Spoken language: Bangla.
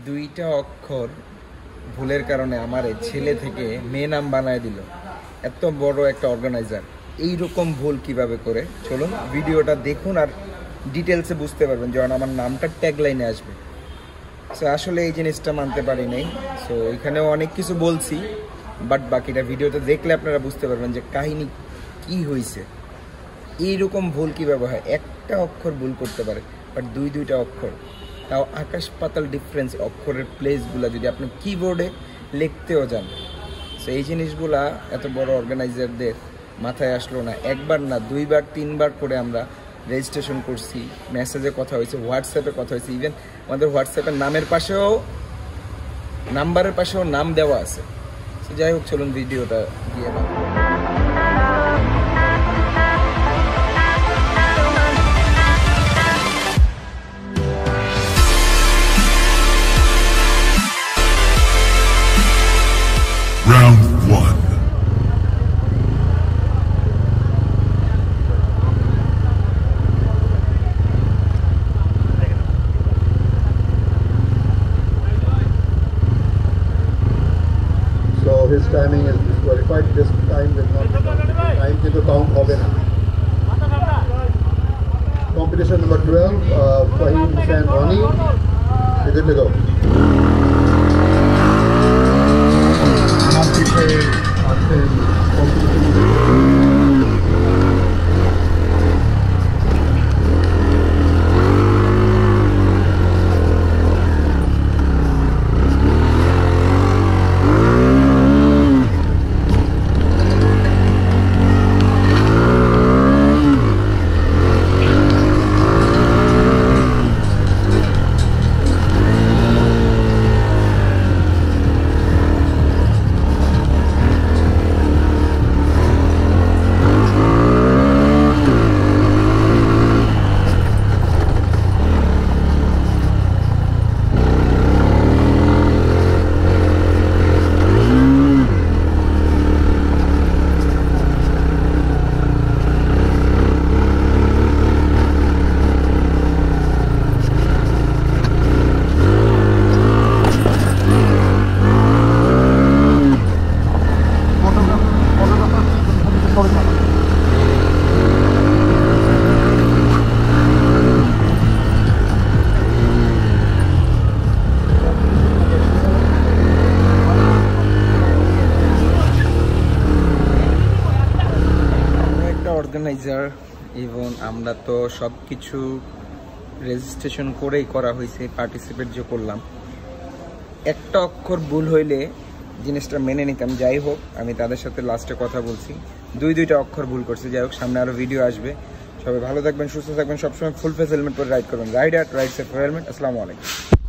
দুইটা অক্ষর ভুলের কারণে আমার ছেলে থেকে মেয়ে নাম বানায় দিল। এত বড় একটা অর্গানাইজার এইরকম ভুল কিভাবে করে, চলুন ভিডিওটা দেখুন আর ডিটেলসে বুঝতে পারবেন যখন আমার নামটা ট্যাগলাইনে আসবে। সো আসলে এই জিনিসটা মানতে পারি নাই। সো এখানেও অনেক কিছু বলছি, বাট বাকিটা ভিডিওতে দেখলে আপনারা বুঝতে পারবেন যে কাহিনী কি হয়েছে। এইরকম ভুল কীভাবে হয়, একটা অক্ষর ভুল করতে পারে, বাট দুইটা অক্ষর, তাও আকাশ পাতাল ডিফারেন্স অক্ষরের প্লেসগুলো যদি আপনি কিবোর্ডে লিখতেও যান। সো এই জিনিসগুলা এত বড় অর্গানাইজারদের মাথায় আসলো না। একবার না, দুইবার তিনবার করে আমরা রেজিস্ট্রেশন করছি, মেসেজে কথা হয়েছে, হোয়াটসঅ্যাপে কথা হয়েছে, ইভেন আমাদের হোয়াটসঅ্যাপের নামের পাশেও, নাম্বারের পাশেও নাম দেওয়া আছে। সো যাই হোক, চলুন ভিডিওটা দিয়ে দাও। Round 1. So his timing is disqualified. This time will not be counted. Time to count hobe na. Competition number 12, Fahim Hussain Rani. You're good to go. Organiser, even আমরা তো সব কিছু রেজিস্ট্রেশন করেই করা হয়েছে, পার্টিসিপেট যে করলাম, একটা অক্ষর ভুল হইলে জিনিসটা মেনে নিতাম। যাই হোক, আমি তাদের সাথে লাস্টে কথা বলছি, দুইটা অক্ষর ভুল করছে। যাই হোক, সামনে আরও ভিডিও আসবে। সবাই ভালো থাকবেন, সুস্থ থাকবেন, সবসময় ফুল ফেস হেলমেট পরে রাইড করবেন। Ride safe helmet. আসসালামু আলাইকুম।